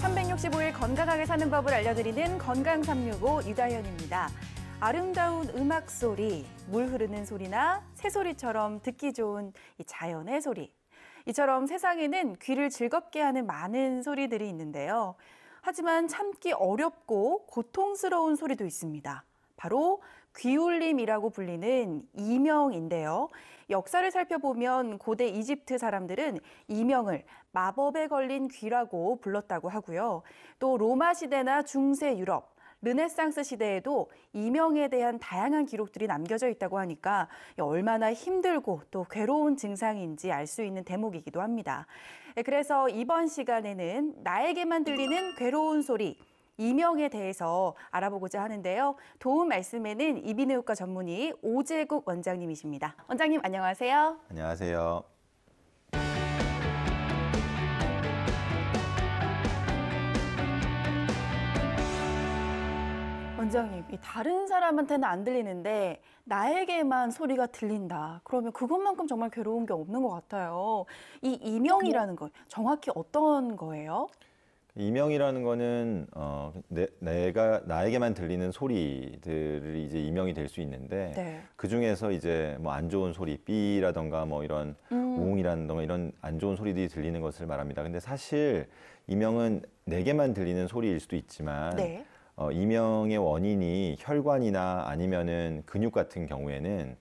365일 건강하게 사는 법을 알려드리는 건강 365 유다현입니다. 아름다운 음악 소리, 물 흐르는 소리나 새소리처럼 듣기 좋은 이 자연의 소리. 이처럼 세상에는 귀를 즐겁게 하는 많은 소리들이 있는데요. 하지만 참기 어렵고 고통스러운 소리도 있습니다. 바로 귀울림이라고 불리는 이명인데요. 역사를 살펴보면 고대 이집트 사람들은 이명을 마법에 걸린 귀라고 불렀다고 하고요. 또 로마 시대나 중세 유럽, 르네상스 시대에도 이명에 대한 다양한 기록들이 남겨져 있다고 하니까 얼마나 힘들고 또 괴로운 증상인지 알 수 있는 대목이기도 합니다. 그래서 이번 시간에는 나에게만 들리는 괴로운 소리, 이명에 대해서 알아보고자 하는데요. 도움 말씀에는 이비인후과 전문의 오재국 원장님이십니다. 원장님 안녕하세요. 안녕하세요. 원장님, 다른 사람한테는 안 들리는데 나에게만 소리가 들린다. 그러면 그것만큼 정말 괴로운 게 없는 것 같아요. 이 이명이라는 건 정확히 어떤 거예요? 이명이라는 거는 내가 나에게만 들리는 소리들이 이제 이명이 될 수 있는데 네. 그 중에서 이제 뭐 안 좋은 소리, 삐라던가 뭐 이런 우웅이라던가 이런 안 좋은 소리들이 들리는 것을 말합니다. 근데 사실 이명은 내게만 들리는 소리일 수도 있지만 네. 이명의 원인이 혈관이나 아니면은 근육 같은 경우에는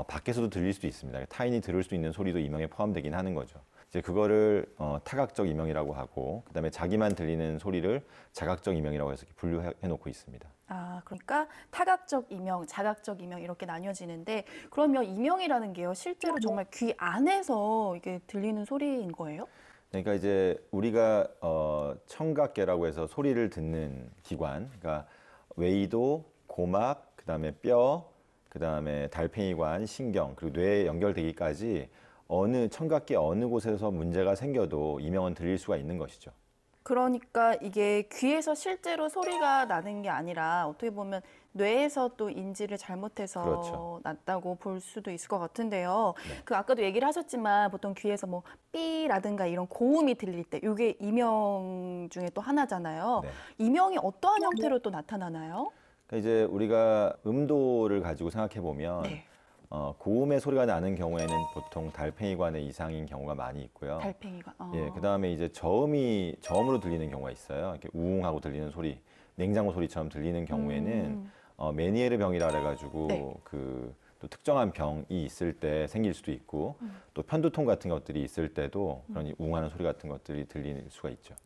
밖에서도 들릴 수도 있습니다. 타인이 들을 수 있는 소리도 이명에 포함되긴 하는 거죠. 이제 그거를 타각적 이명이라고 하고, 그다음에 자기만 들리는 소리를 자각적 이명이라고 해서 분류해 놓고 있습니다. 아, 그러니까 타각적 이명, 자각적 이명 이렇게 나뉘어지는데 그러면 이명이라는 게요, 실제로 정말 귀 안에서 이게 들리는 소리인 거예요? 그러니까 이제 우리가 청각계라고 해서 소리를 듣는 기관, 그러니까 외이도, 고막, 그다음에 뼈, 그다음에 달팽이관, 신경, 그리고 뇌에 연결되기까지 청각계 어느 곳에서 문제가 생겨도 이명은 들릴 수가 있는 것이죠. 그러니까 이게 귀에서 실제로 소리가 나는 게 아니라 어떻게 보면 뇌에서 또 인지를 잘못해서 그렇죠. 났다고 볼 수도 있을 것 같은데요. 네. 그 아까도 얘기를 하셨지만 보통 귀에서 뭐 삐라든가 이런 고음이 들릴 때 이게 이명 중에 또 하나잖아요. 네. 이명이 어떠한 형태로 또 나타나나요? 그러니까 이제 우리가 음도를 가지고 생각해 보면 네. 고음의 소리가 나는 경우에는 보통 달팽이관의 이상인 경우가 많이 있고요. 달팽이가. 예, 그다음에 이제 저음으로 들리는 경우가 있어요. 이렇게 우웅하고 들리는 소리, 냉장고 소리처럼 들리는 경우에는 메니에르 병이라 그래가지고 네. 또 특정한 병이 있을 때 생길 수도 있고 또 편두통 같은 것들이 있을 때도 그런 우웅하는 소리 같은 것들이 들릴 수가 있죠.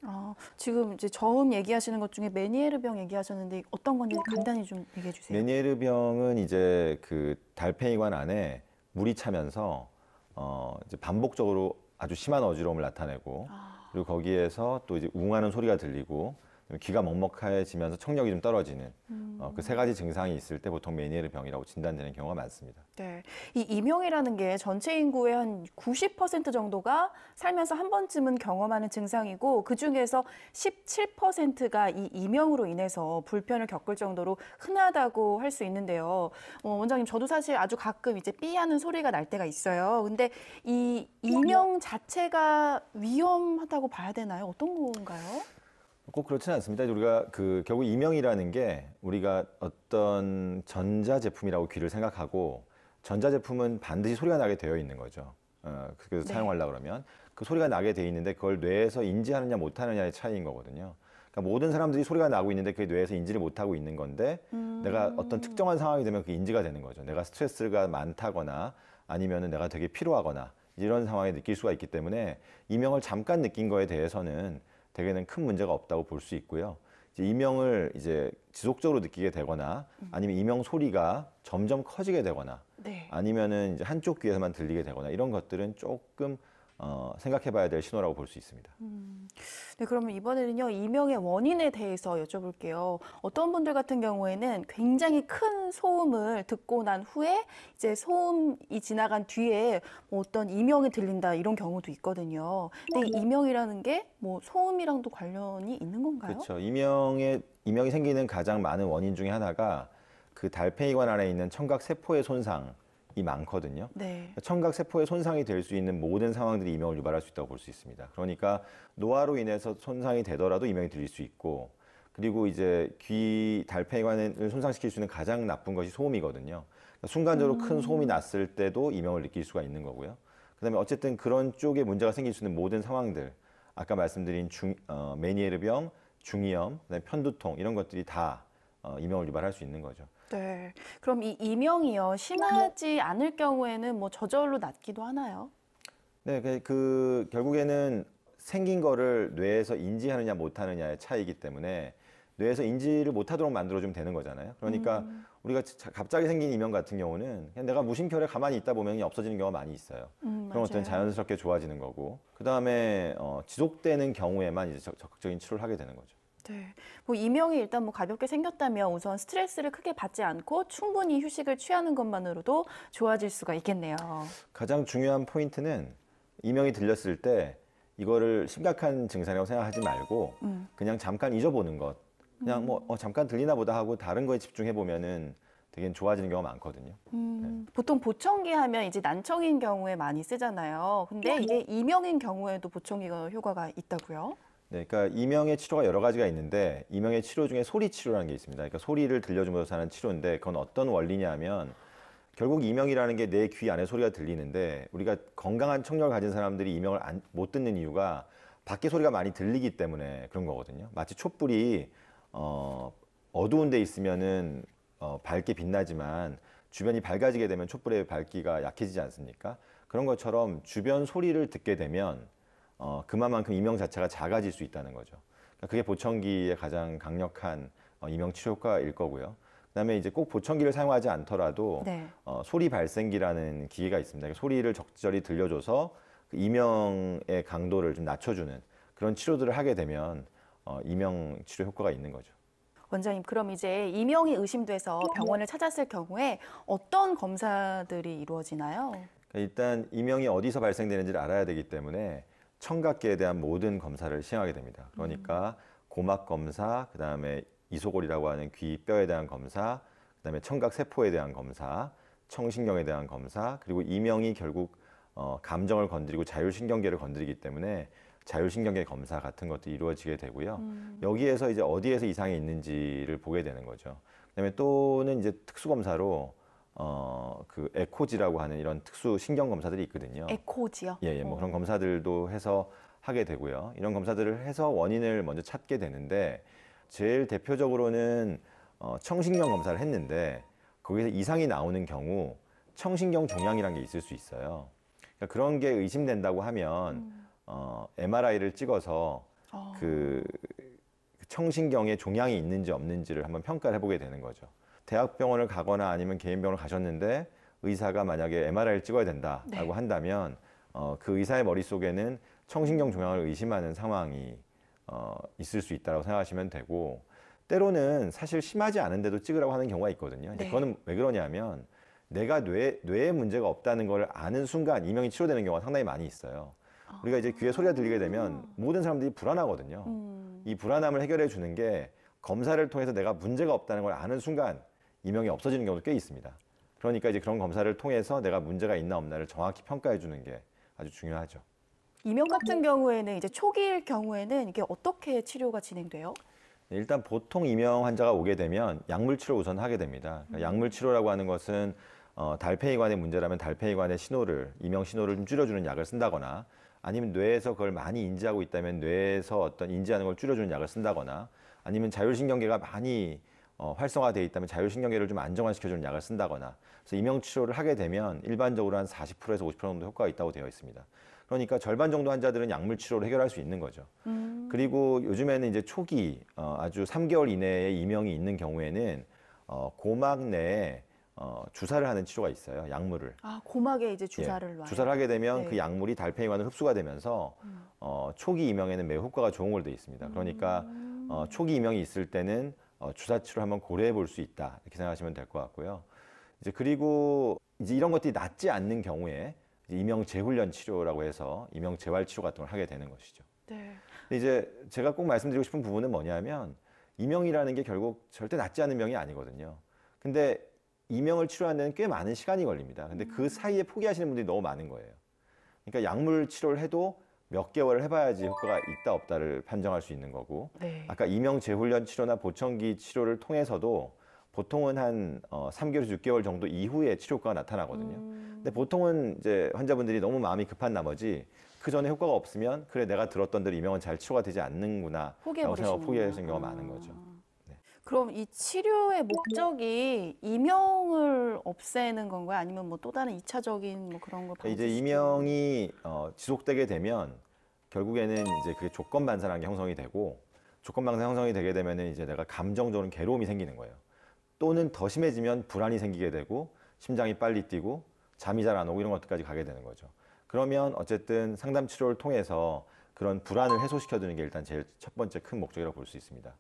지금 이제 저음 얘기하시는 것 중에 메니에르 병 얘기하셨는데 어떤 건지 간단히 좀 얘기해 주세요. 메니에르 병은 이제 그 달팽이관 안에 물이 차면서 이제 반복적으로 아주 심한 어지러움을 나타내고 그리고 거기에서 또 이제 웅하는 소리가 들리고 귀가 먹먹해지면서 청력이 좀 떨어지는 그 세 가지 증상이 있을 때 보통 메니에르 병이라고 진단되는 경우가 많습니다. 네, 이 이명이라는 게 전체 인구의 한 90% 정도가 살면서 한 번쯤은 경험하는 증상이고 그 중에서 17%가 이 이명으로 인해서 불편을 겪을 정도로 흔하다고 할 수 있는데요. 원장님, 저도 사실 아주 가끔 이제 삐하는 소리가 날 때가 있어요. 근데 이 이명 자체가 위험하다고 봐야 되나요? 어떤 건가요? 꼭 그렇지는 않습니다. 우리가 결국 이명이라는 게 우리가 어떤 전자제품이라고 귀를 생각하고 전자제품은 반드시 소리가 나게 되어 있는 거죠. 그래서 네. 사용하려고 그러면 그 소리가 나게 돼 있는데 그걸 뇌에서 인지하느냐 못하느냐의 차이인 거거든요. 그러니까 모든 사람들이 소리가 나고 있는데 그게 뇌에서 인지를 못하고 있는 건데 내가 어떤 특정한 상황이 되면 그게 인지가 되는 거죠. 내가 스트레스가 많다거나 아니면은 내가 되게 피로하거나 이런 상황에 느낄 수가 있기 때문에 이명을 잠깐 느낀 거에 대해서는 대개는 큰 문제가 없다고 볼 수 있고요. 이제 이명을 이제 지속적으로 느끼게 되거나 아니면 이명 소리가 점점 커지게 되거나 네. 아니면은 이제 한쪽 귀에서만 들리게 되거나 이런 것들은 조금 생각해봐야 될 신호라고 볼 수 있습니다. 네, 그러면 이번에는요, 이명의 원인에 대해서 여쭤볼게요. 어떤 분들 같은 경우에는 굉장히 큰 소음을 듣고 난 후에 이제 소음이 지나간 뒤에 뭐 어떤 이명이 들린다 이런 경우도 있거든요. 근데 이 이명이라는 게 뭐 소음이랑도 관련이 있는 건가요? 그렇죠. 이명이 생기는 가장 많은 원인 중에 하나가 그 달팽이관 안에 있는 청각 세포의 손상이 많거든요. 네. 청각 세포에 손상이 될 수 있는 모든 상황들이 이명을 유발할 수 있다고 볼 수 있습니다. 그러니까 노화로 인해서 손상이 되더라도 이명이 들릴 수 있고, 그리고 이제 귀 달팽이관을 손상시킬 수 있는 가장 나쁜 것이 소음이거든요. 그러니까 순간적으로 큰 소음이 났을 때도 이명을 느낄 수가 있는 거고요. 그다음에 어쨌든 그런 쪽에 문제가 생길 수 있는 모든 상황들, 아까 말씀드린 메니에르병, 중이염, 그다음에 편두통 이런 것들이 다 이명을 유발할 수 있는 거죠. 네. 그럼 이 이명이요, 심하지 않을 경우에는 뭐 저절로 낫기도 하나요? 네, 결국에는 생긴 거를 뇌에서 인지하느냐 못하느냐의 차이이기 때문에 뇌에서 인지를 못하도록 만들어주면 되는 거잖아요. 그러니까 우리가 갑자기 생긴 이명 같은 경우는 그냥 내가 무심결에 가만히 있다 보면 그냥 없어지는 경우가 많이 있어요. 그런 것들은 맞아요. 자연스럽게 좋아지는 거고, 그 다음에 지속되는 경우에만 이제 적극적인 치료를 하게 되는 거죠. 네. 뭐 이명이 일단 뭐 가볍게 생겼다면 우선 스트레스를 크게 받지 않고 충분히 휴식을 취하는 것만으로도 좋아질 수가 있겠네요. 가장 중요한 포인트는 이명이 들렸을 때 이거를 심각한 증상이라고 생각하지 말고 그냥 잠깐 잊어보는 것. 그냥 뭐 잠깐 들리나 보다 하고 다른 거에 집중해 보면은 되게 좋아지는 경우가 많거든요. 보통 보청기 하면 이제 난청인 경우에 많이 쓰잖아요. 근데 이게 이명인 경우에도 보청기가 효과가 있다고요? 네, 그러니까 이명의 치료가 여러 가지가 있는데 이명의 치료 중에 소리 치료라는 게 있습니다. 그러니까 소리를 들려주면서 하는 치료인데 그건 어떤 원리냐면 결국 이명이라는 게 내 귀 안에 소리가 들리는데 우리가 건강한 청력을 가진 사람들이 이명을 못 듣는 이유가 밖에 소리가 많이 들리기 때문에 그런 거거든요. 마치 촛불이 어두운 데 있으면은 밝게 빛나지만 주변이 밝아지게 되면 촛불의 밝기가 약해지지 않습니까? 그런 것처럼 주변 소리를 듣게 되면 그만큼 이명 자체가 작아질 수 있다는 거죠. 그러니까 그게 보청기의 가장 강력한 이명 치료 효과일 거고요. 그다음에 이제 꼭 보청기를 사용하지 않더라도 네. 소리 발생기라는 기계가 있습니다. 소리를 적절히 들려줘서 그 이명의 강도를 좀 낮춰주는 그런 치료들을 하게 되면 이명 치료 효과가 있는 거죠. 원장님, 그럼 이제 이명이 의심돼서 병원을 찾았을 경우에 어떤 검사들이 이루어지나요? 그러니까 일단 이명이 어디서 발생되는지를 알아야 되기 때문에 청각계에 대한 모든 검사를 시행하게 됩니다. 그러니까 고막 검사, 그다음에 이소골이라고 하는 귀뼈에 대한 검사, 그다음에 청각 세포에 대한 검사, 청신경에 대한 검사, 그리고 이명이 결국 감정을 건드리고 자율신경계를 건드리기 때문에 자율신경계 검사 같은 것도 이루어지게 되고요. 여기에서 이제 어디에서 이상이 있는지를 보게 되는 거죠. 그다음에 또는 이제 특수 검사로 그 에코지라고 하는 이런 특수 신경 검사들이 있거든요. 에코지요? 예, 뭐 그런 검사들도 해서 하게 되고요. 이런 검사들을 해서 원인을 먼저 찾게 되는데 제일 대표적으로는 청신경 검사를 했는데 거기서 이상이 나오는 경우 청신경 종양이라는 게 있을 수 있어요. 그러니까 그런 게 의심된다고 하면 MRI를 찍어서 그 청신경에 종양이 있는지 없는지를 한번 평가를 해보게 되는 거죠. 대학병원을 가거나 아니면 개인병원을 가셨는데 의사가 만약에 MRI를 찍어야 된다라고 네. 한다면 그 의사의 머릿속에는 청신경 종양을 의심하는 상황이 있을 수 있다고 생각하시면 되고, 때로는 사실 심하지 않은데도 찍으라고 하는 경우가 있거든요. 네. 그거는 왜 그러냐면 내가 뇌에 문제가 없다는 걸 아는 순간 이명이 치료되는 경우가 상당히 많이 있어요. 우리가 이제 귀에 소리가 들리게 되면 모든 사람들이 불안하거든요. 이 불안함을 해결해 주는 게 검사를 통해서 내가 문제가 없다는 걸 아는 순간 이명이 없어지는 경우도 꽤 있습니다. 그러니까 이제 그런 검사를 통해서 내가 문제가 있나 없나를 정확히 평가해 주는 게 아주 중요하죠. 이명 같은 경우에는 이제 초기일 경우에는 이게 어떻게 치료가 진행돼요? 일단 보통 이명 환자가 오게 되면 약물 치료 우선 하게 됩니다. 그러니까 약물 치료라고 하는 것은 달팽이관의 문제라면 달팽이관의 신호를 이명 신호를 좀 줄여주는 약을 쓴다거나 아니면 뇌에서 그걸 많이 인지하고 있다면 뇌에서 어떤 인지하는 걸 줄여주는 약을 쓴다거나 아니면 자율신경계가 많이 활성화되어 있다면 자율신경계를 좀 안정화시켜주는 약을 쓴다거나 그래서 이명 치료를 하게 되면 일반적으로 한 40%에서 50% 정도 효과가 있다고 되어 있습니다. 그러니까 절반 정도 환자들은 약물 치료로 해결할 수 있는 거죠. 그리고 요즘에는 이제 초기 아주 3개월 이내에 이명이 있는 경우에는 고막 내에 주사를 하는 치료가 있어요. 약물을. 아, 고막에 이제 주사를 예, 놔요. 주사를 하게 되면 네. 그 약물이 달팽이관으로 흡수가 되면서 초기 이명에는 매우 효과가 좋은 걸로 되어 있습니다. 그러니까 초기 이명이 있을 때는 주사 치료를 한번 고려해 볼 수 있다 이렇게 생각하시면 될 것 같고요. 이제 그리고 이제 이런 것들이 낫지 않는 경우에 이제 이명 재훈련 치료라고 해서 이명 재활 치료 같은 걸 하게 되는 것이죠. 네. 근데 이제 제가 꼭 말씀드리고 싶은 부분은 뭐냐면 이명이라는 게 결국 절대 낫지 않는 병이 아니거든요. 근데 이명을 치료하는 데는 꽤 많은 시간이 걸립니다. 근데 그 사이에 포기하시는 분들이 너무 많은 거예요. 그러니까 약물 치료를 해도 몇 개월을 해봐야지 효과가 있다 없다를 판정할 수 있는 거고, 네. 아까 이명 재훈련 치료나 보청기 치료를 통해서도 보통은 한 3개월에서 6개월 정도 이후에 치료 효과가 나타나거든요. 근데 보통은 이제 환자분들이 너무 마음이 급한 나머지 그 전에 효과가 없으면 그래 내가 들었던 대로 이명은 잘 치료가 되지 않는구나 라고 생각하고 포기하시는 경우가 많은 거죠. 그럼 이 치료의 목적이 이명을 없애는 건가요? 아니면 뭐 또 다른 2차적인 뭐 그런 걸 이제 방지시키는 이명이 지속되게 되면 결국에는 이제 그게 조건 반사라는 게 형성이 되고, 조건 반사 형성이 되게 되면은 이제 내가 감정적으로 괴로움이 생기는 거예요. 또는 더 심해지면 불안이 생기게 되고 심장이 빨리 뛰고 잠이 잘 안 오고 이런 것들까지 가게 되는 거죠. 그러면 어쨌든 상담 치료를 통해서 그런 불안을 해소시켜 주는 게 일단 제일 첫 번째 큰 목적이라고 볼 수 있습니다.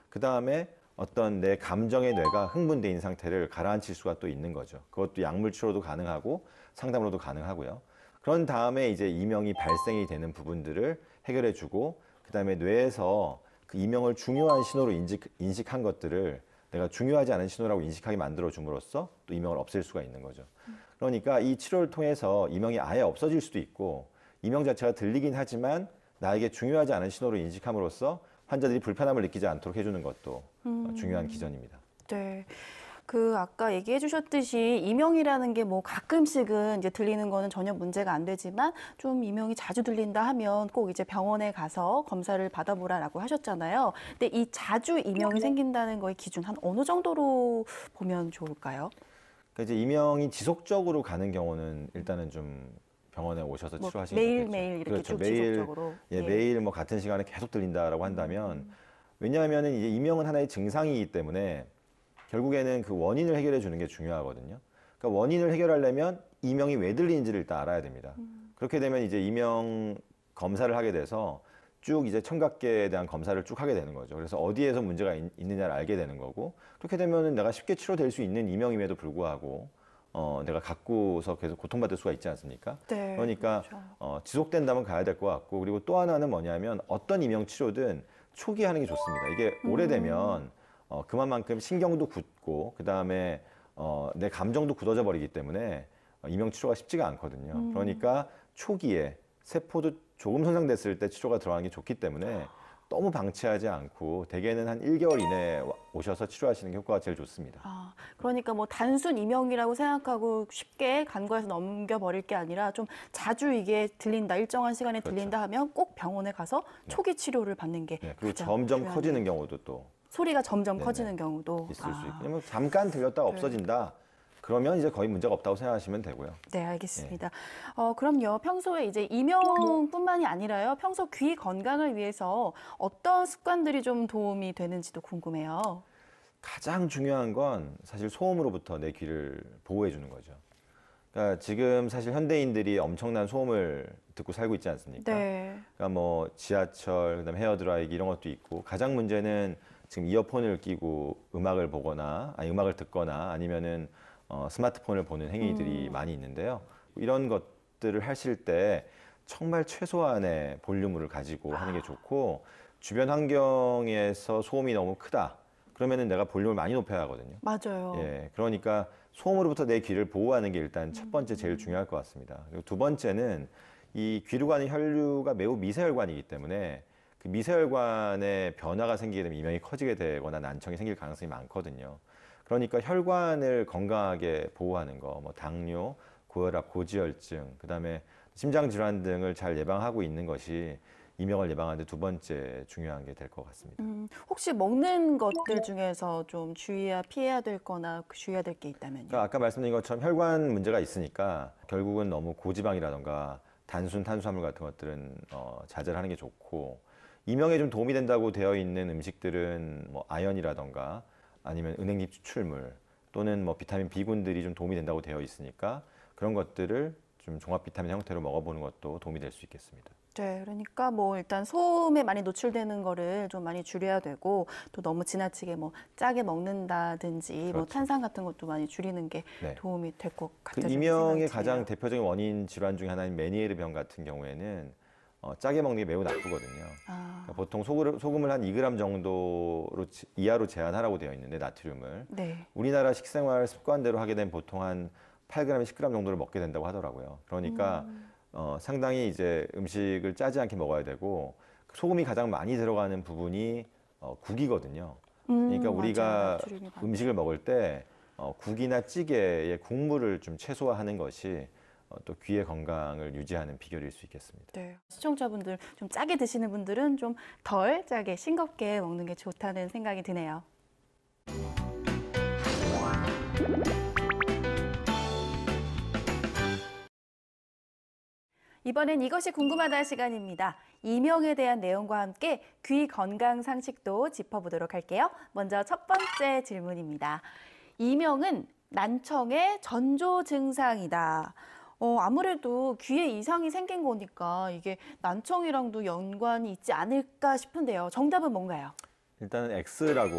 그 다음에 어떤 내 감정의 뇌가 흥분돼 있는 상태를 가라앉힐 수가 또 있는 거죠. 그것도 약물 치료도 가능하고 상담으로도 가능하고요. 그런 다음에 이제 이명이 발생이 되는 부분들을 해결해 주고, 그 다음에 뇌에서 그 이명을 중요한 신호로 인식한 것들을 내가 중요하지 않은 신호라고 인식하게 만들어 줌으로써 또 이명을 없앨 수가 있는 거죠. 그러니까 이 치료를 통해서 이명이 아예 없어질 수도 있고, 이명 자체가 들리긴 하지만 나에게 중요하지 않은 신호로 인식함으로써 환자들이 불편함을 느끼지 않도록 해주는 것도 중요한 기전입니다. 네. 그 아까 얘기해 주셨듯이 이명이라는 게 뭐 가끔씩은 이제 들리는 거는 전혀 문제가 안 되지만 좀 이명이 자주 들린다 하면 꼭 이제 병원에 가서 검사를 받아보라라고 하셨잖아요. 근데 이 자주 이명이 생긴다는 거의 기준 한 어느 정도로 보면 좋을까요? 그러니까 이제 이명이 지속적으로 가는 경우는 일단은 좀 병원에 오셔서 뭐 치료하시는 게 좋겠죠. 매일매일 이렇게 그렇죠. 좀 매일, 지속적으로. 예, 매일 뭐 같은 시간에 계속 들린다라고 한다면, 왜냐하면은 이제 이명은 하나의 증상이기 때문에 결국에는 그 원인을 해결해 주는 게 중요하거든요. 그러니까 원인을 해결하려면 이명이 왜 들리는지를 일단 알아야 됩니다. 그렇게 되면 이제 이명 검사를 하게 돼서 쭉 이제 청각계에 대한 검사를 쭉 하게 되는 거죠. 그래서 어디에서 문제가 있느냐를 알게 되는 거고, 그렇게 되면은 내가 쉽게 치료될 수 있는 이명임에도 불구하고 내가 갖고서 계속 고통받을 수가 있지 않습니까? 네, 그러니까 그렇죠. 지속된다면 가야 될 것 같고, 그리고 또 하나는 뭐냐면 어떤 이명 치료든 초기에 하는 게 좋습니다. 이게 오래되면 그만큼 신경도 굳고 그 다음에 내 감정도 굳어져 버리기 때문에 이명 치료가 쉽지가 않거든요. 그러니까 초기에 세포도 조금 손상됐을 때 치료가 들어가는 게 좋기 때문에 너무 방치하지 않고 대개는 한 1개월 이내에 오셔서 치료하시는 게 효과가 제일 좋습니다. 아, 그러니까 뭐 단순 이명이라고 생각하고 쉽게 간과해서 넘겨버릴 게 아니라 좀 자주 이게 들린다, 일정한 시간에 그렇죠. 들린다 하면 꼭 병원에 가서 초기 치료를 받는 게 네, 그리고 가장 점점 중요하네요. 커지는 경우도 또 소리가 점점 네네. 커지는 경우도 있을 수 있고, 그러면 잠깐 들렸다가 없어진다. 그러면 이제 거의 문제가 없다고 생각하시면 되고요. 네, 알겠습니다. 그럼요. 평소에 이제 이명뿐만이 아니라요. 평소 귀 건강을 위해서 어떤 습관들이 좀 도움이 되는지도 궁금해요. 가장 중요한 건 사실 소음으로부터 내 귀를 보호해 주는 거죠. 그러니까 지금 사실 현대인들이 엄청난 소음을 듣고 살고 있지 않습니까? 네. 그러니까 뭐 지하철, 그다음에 헤어드라이기 이런 것도 있고, 가장 문제는 지금 이어폰을 끼고 음악을 보거나, 아니 음악을 듣거나 아니면은 스마트폰을 보는 행위들이 많이 있는데요. 이런 것들을 하실 때 정말 최소한의 볼륨을 가지고 하는 게 좋고, 주변 환경에서 소음이 너무 크다. 그러면은 내가 볼륨을 많이 높여야 하거든요. 맞아요. 예, 그러니까 소음으로부터 내 귀를 보호하는 게 일단 첫 번째 제일 중요할 것 같습니다. 그리고 두 번째는 이 귀로 가는 혈류가 매우 미세혈관이기 때문에 그 미세혈관에 변화가 생기게 되면 이명이 커지게 되거나 난청이 생길 가능성이 많거든요. 그러니까 혈관을 건강하게 보호하는 거, 뭐 당뇨, 고혈압, 고지혈증, 그다음에 심장 질환 등을 잘 예방하고 있는 것이 이명을 예방하는 데 두 번째 중요한 게 될 것 같습니다. 혹시 먹는 것들 중에서 좀 피해야 될 거나 주의해야 될 게 있다면요? 그러니까 아까 말씀드린 것처럼 혈관 문제가 있으니까 결국은 너무 고지방이라던가 단순 탄수화물 같은 것들은 자제를 하는 게 좋고, 이명에 좀 도움이 된다고 되어 있는 음식들은 뭐 아연이라던가 아니면 은행잎 추출물 또는 뭐 비타민 B군들이 좀 도움이 된다고 되어 있으니까 그런 것들을 좀 종합 비타민 형태로 먹어보는 것도 도움이 될 수 있겠습니다. 네, 그러니까 뭐 일단 소음에 많이 노출되는 거를 좀 많이 줄여야 되고, 또 너무 지나치게 뭐 짜게 먹는다든지 뭐 그렇죠. 탄산 같은 것도 많이 줄이는 게 네. 도움이 될 것 그 같아서 이명의 생각이 가장 드네요. 대표적인 원인 질환 중에 하나인 메니에르 병 같은 경우에는 짜게 먹는 게 매우 나쁘거든요. 아, 그러니까 보통 소금을 한 2g 정도로 이하로 제한하라고 되어 있는데 나트륨을 네. 우리나라 식생활 습관대로 하게 되면 보통 한 8g, 10g 정도를 먹게 된다고 하더라고요. 그러니까 상당히 이제 음식을 짜지 않게 먹어야 되고 소금이 가장 많이 들어가는 부분이 국이거든요. 그러니까 우리가 맞아요. 나트륨이 많죠. 음식을 먹을 때 국이나 찌개의 국물을 좀 최소화하는 것이 또 귀의 건강을 유지하는 비결일 수 있겠습니다. 네. 시청자분들 좀 짜게 드시는 분들은 좀 덜 짜게 싱겁게 먹는 게 좋다는 생각이 드네요. 이번엔 이것이 궁금하다 시간입니다. 이명에 대한 내용과 함께 귀 건강 상식도 짚어보도록 할게요. 먼저 첫 번째 질문입니다. 이명은 난청의 전조 증상이다. 아무래도 귀에 이상이 생긴 거니까 이게 난청이랑도 연관이 있지 않을까 싶은데요. 정답은 뭔가요? 일단은 X라고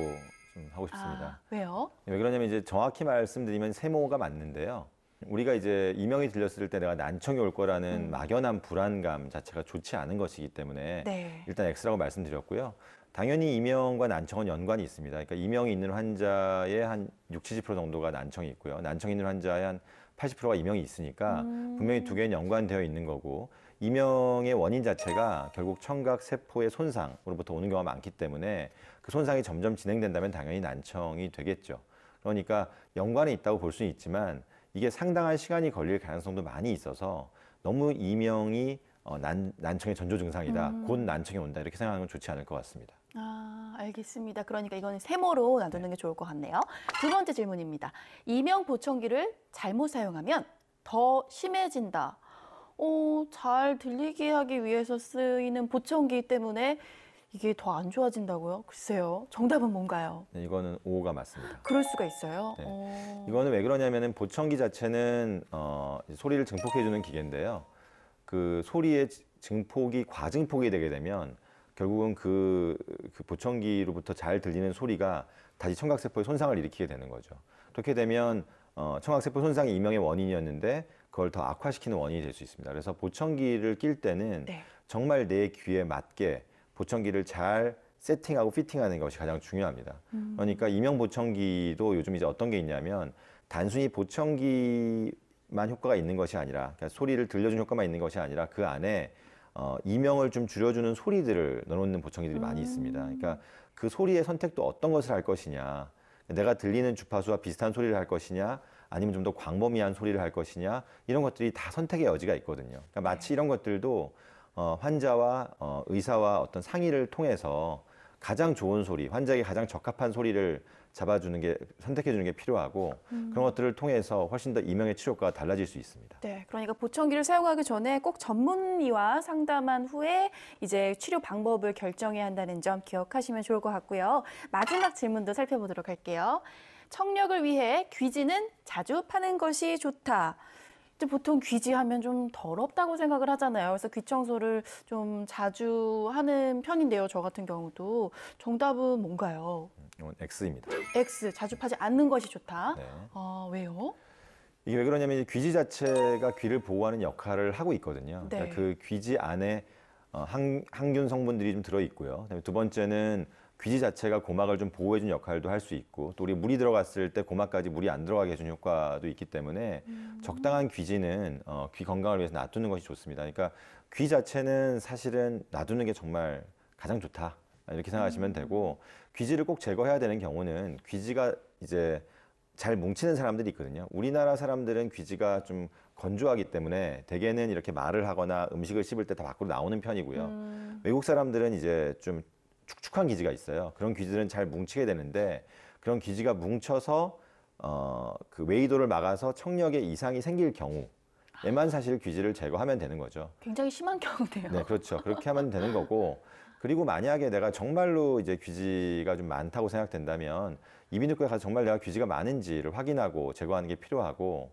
좀 하고 싶습니다. 왜요? 왜 그러냐면 이제 정확히 말씀드리면 세모가 맞는데요. 우리가 이제 이명이 들렸을 때 내가 난청이 올 거라는 막연한 불안감 자체가 좋지 않은 것이기 때문에 네. 일단 X라고 말씀드렸고요. 당연히 이명과 난청은 연관이 있습니다. 그러니까 이명이 있는 환자의 한 60, 70% 정도가 난청이 있고요. 난청이 있는 환자의 한 80%가 이명이 있으니까 분명히 두 개는 연관되어 있는 거고 이명의 원인 자체가 결국 청각 세포의 손상으로부터 오는 경우가 많기 때문에 그 손상이 점점 진행된다면 당연히 난청이 되겠죠. 그러니까 연관이 있다고 볼 수는 있지만 이게 상당한 시간이 걸릴 가능성도 많이 있어서 너무 이명이 난청의 전조 증상이다. 곧 난청이 온다. 이렇게 생각하는 건 좋지 않을 것 같습니다. 아, 알겠습니다. 그러니까 이거는 세모로 놔두는 게 좋을 것 같네요. 두 번째 질문입니다. 이명 보청기를 잘못 사용하면 더 심해진다. 잘 들리게 하기 위해서 쓰이는 보청기 때문에 이게 더 안 좋아진다고요? 글쎄요. 정답은 뭔가요? 네, 이거는 O가 맞습니다. 그럴 수가 있어요. 네. 이거는 왜 그러냐면은 보청기 자체는 소리를 증폭해주는 기계인데요. 그 소리의 증폭이 과증폭이 되게 되면 결국은 그 보청기로부터 잘 들리는 소리가 다시 청각세포의 손상을 일으키게 되는 거죠. 그렇게 되면 청각세포 손상이 이명의 원인이었는데 그걸 더 악화시키는 원인이 될 수 있습니다. 그래서 보청기를 낄 때는 네. 정말 내 귀에 맞게 보청기를 잘 세팅하고 피팅하는 것이 가장 중요합니다. 그러니까 이명 보청기도 요즘 이제 어떤 게 있냐면 단순히 보청기만 효과가 있는 것이 아니라 그러니까 소리를 들려주는 효과만 있는 것이 아니라 그 안에 이명을 좀 줄여주는 소리들을 넣어놓는 보청기들이 많이 있습니다. 그러니까 그 소리의 선택도 어떤 것을 할 것이냐, 내가 들리는 주파수와 비슷한 소리를 할 것이냐, 아니면 좀 더 광범위한 소리를 할 것이냐, 이런 것들이 다 선택의 여지가 있거든요. 그러니까 마치 이런 것들도 환자와 의사와 어떤 상의를 통해서 가장 좋은 소리, 환자에게 가장 적합한 소리를 잡아주는 게, 선택해주는 게 필요하고 그런 것들을 통해서 훨씬 더 이명의 치료과가 달라질 수 있습니다. 네, 그러니까 보청기를 사용하기 전에 꼭 전문의와 상담한 후에 이제 치료 방법을 결정해야 한다는 점 기억하시면 좋을 것 같고요. 마지막 질문도 살펴보도록 할게요. 청력을 위해 귀지는 자주 파는 것이 좋다. 보통 귀지하면 좀 더럽다고 생각을 하잖아요. 그래서 귀 청소를 좀 자주 하는 편인데요. 저 같은 경우도. 정답은 뭔가요? 이건 X입니다. X, 자주 파지 않는 것이 좋다. 네. 왜요? 이게 왜 그러냐면 귀지 자체가 귀를 보호하는 역할을 하고 있거든요. 네. 그러니까 그 귀지 안에 항균 성분들이 좀 들어 있고요. 그다음에 두 번째는 귀지 자체가 고막을 좀 보호해주는 역할도 할 수 있고 또 우리 물이 들어갔을 때 고막까지 물이 안 들어가게 해주는 효과도 있기 때문에 적당한 귀지는 귀 건강을 위해서 놔두는 것이 좋습니다. 그러니까 귀 자체는 사실은 놔두는 게 정말 가장 좋다 이렇게 생각하시면 되고 귀지를 꼭 제거해야 되는 경우는 귀지가 이제 잘 뭉치는 사람들이 있거든요. 우리나라 사람들은 귀지가 좀 건조하기 때문에 대개는 이렇게 말을 하거나 음식을 씹을 때 다 밖으로 나오는 편이고요. 외국 사람들은 이제 좀 축축한 귀지가 있어요. 그런 귀지들은 잘 뭉치게 되는데 그런 귀지가 뭉쳐서 그 웨이도를 막아서 청력에 이상이 생길 경우에만 사실 귀지를 제거하면 되는 거죠. 굉장히 심한 경우네요. 네, 그렇죠. 그렇게 하면 되는 거고 그리고 만약에 내가 정말로 이제 귀지가 좀 많다고 생각된다면 이비인후과에 가서 정말 내가 귀지가 많은지를 확인하고 제거하는 게 필요하고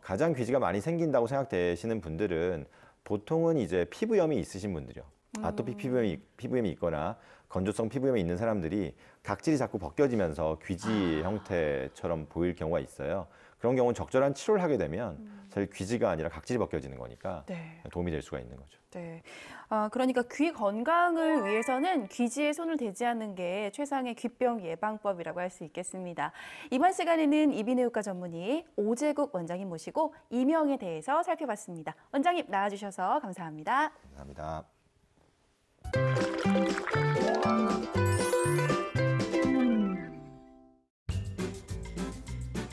가장 귀지가 많이 생긴다고 생각되시는 분들은 보통은 이제 피부염이 있으신 분들이요. 아토피 피부염이 있거나 건조성 피부염이 있는 사람들이 각질이 자꾸 벗겨지면서 귀지 형태처럼 보일 경우가 있어요. 그런 경우는 적절한 치료를 하게 되면 사실 귀지가 아니라 각질이 벗겨지는 거니까 네. 도움이 될 수가 있는 거죠. 네. 그러니까 귀 건강을 위해서는 귀지에 손을 대지 않는 게 최상의 귀병 예방법이라고 할 수 있겠습니다. 이번 시간에는 이비인후과 전문의 오재국 원장님 모시고 이명에 대해서 살펴봤습니다. 원장님 나와주셔서 감사합니다. 감사합니다.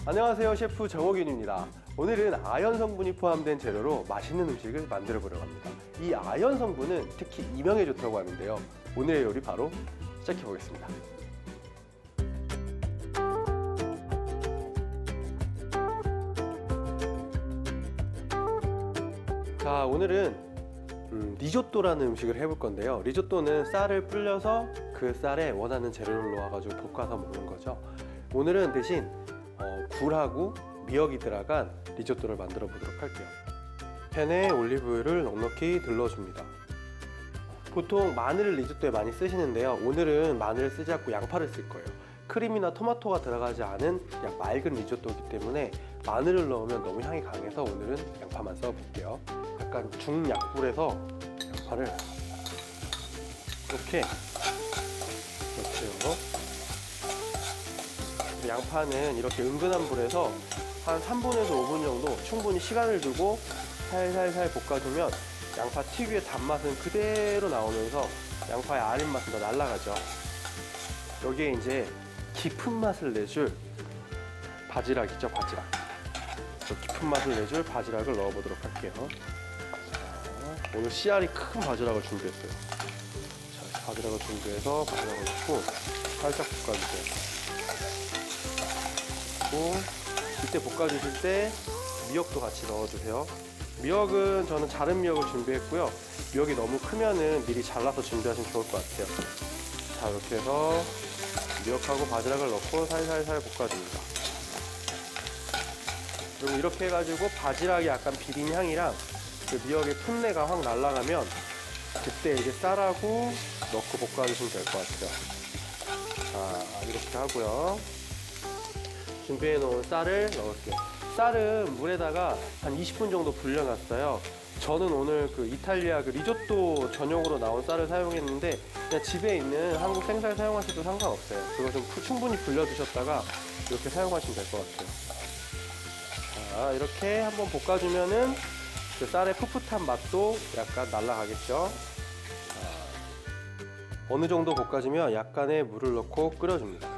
안녕하세요, 셰프 정호균입니다. 오늘은 아연 성분이 포함된 재료로 맛있는 음식을 만들어 보려고 합니다. 이 아연 성분은 특히 이명에 좋다고 하는데요. 오늘의 요리 바로 시작해 보겠습니다. 자, 오늘은 리조또라는 음식을 해볼 건데요. 리조또는 쌀을 불려서 그 쌀에 원하는 재료를 넣어가지고 볶아서 먹는 거죠. 오늘은 대신 굴하고 미역이 들어간 리조또를 만들어 보도록 할게요. 팬에 올리브유를 넉넉히 둘러줍니다. 보통 마늘을 리조또에 많이 쓰시는데요. 오늘은 마늘을 쓰지 않고 양파를 쓸 거예요. 크림이나 토마토가 들어가지 않은 그냥 맑은 리조또이기 때문에 마늘을 넣으면 너무 향이 강해서 오늘은 양파만 써볼게요. 약간 중약불에서 양파를 이렇게 넣고요. 양파는 이렇게 은근한 불에서 한 3분에서 5분 정도 충분히 시간을 두고 살살살 볶아주면 양파 특유의 단맛은 그대로 나오면서 양파의 아린 맛은 다 날아가죠. 여기에 이제 깊은 맛을 내줄 바지락이죠, 바지락. 깊은 맛을 내줄 바지락을 넣어보도록 할게요. 자, 오늘 씨알이 큰 바지락을 준비했어요. 자, 바지락을 준비해서 바지락을 넣고 살짝 볶아주세요. 이때 볶아주실 때 미역도 같이 넣어주세요. 미역은 저는 자른 미역을 준비했고요. 미역이 너무 크면은 미리 잘라서 준비하시면 좋을 것 같아요. 자, 이렇게 해서 미역하고 바지락을 넣고 살살살 볶아줍니다. 그리고 이렇게 해가지고 바지락이 약간 비린 향이랑 그 미역의 풋내가 확 날아가면 그때 이제 쌀하고 넣고 볶아주시면 될 것 같아요. 자, 이렇게 하고요. 준비해 놓은 쌀을 넣을게요. 쌀은 물에다가 한 20분 정도 불려놨어요. 저는 오늘 그 이탈리아 그 리조또 전용으로 나온 쌀을 사용했는데 그냥 집에 있는 한국 생쌀 사용하셔도 상관없어요. 그거 좀 충분히 불려두셨다가 이렇게 사용하시면 될 것 같아요. 자, 이렇게 한번 볶아주면은 그 쌀의 풋풋한 맛도 약간 날아가겠죠. 자, 어느 정도 볶아주면 약간의 물을 넣고 끓여줍니다.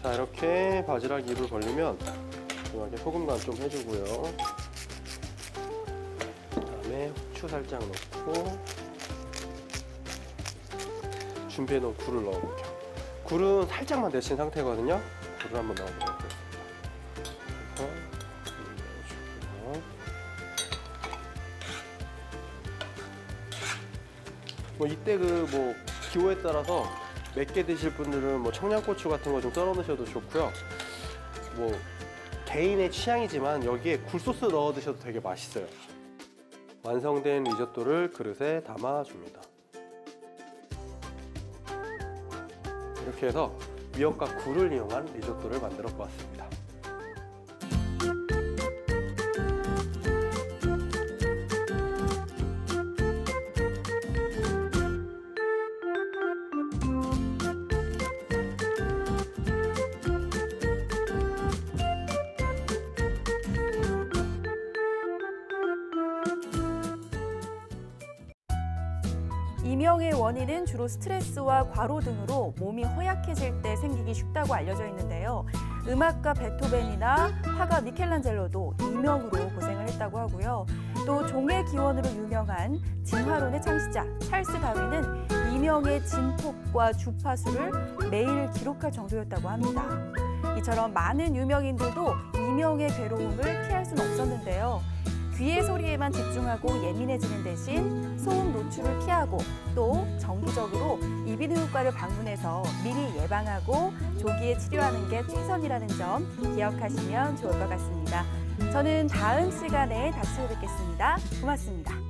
자, 이렇게 바지락 입을 벌리면 이렇게 소금 간 좀 해주고요. 그다음에 후추 살짝 넣고 준비해놓은 굴을 넣어볼게요. 굴은 살짝만 데친 상태거든요. 굴을 한번 넣어보도록 하겠습니다. 뭐 이때 그 기호에 따라서 맵게 드실 분들은 뭐 청양고추 같은 거 좀 썰어 넣으셔도 좋고요. 뭐 개인의 취향이지만 여기에 굴소스 넣어 드셔도 되게 맛있어요. 완성된 리조또를 그릇에 담아줍니다. 이렇게 해서 미역과 굴을 이용한 리조또를 만들어 보았습니다. 이명의 원인은 주로 스트레스와 과로 등으로 몸이 허약해질 때 생기기 쉽다고 알려져 있는데요. 음악가 베토벤이나 화가 미켈란젤로도 이명으로 고생을 했다고 하고요. 또 종의 기원으로 유명한 진화론의 창시자 찰스 다윈은 이명의 진폭과 주파수를 매일 기록할 정도였다고 합니다. 이처럼 많은 유명인들도 이명의 괴로움을 피할 수는 없었는데요. 귀의 소리에만 집중하고 예민해지는 대신 소음 노출을 피하고 또 정기적으로 이비인후과를 방문해서 미리 예방하고 조기에 치료하는 게 최선이라는 점 기억하시면 좋을 것 같습니다. 저는 다음 시간에 다시 뵙겠습니다. 고맙습니다.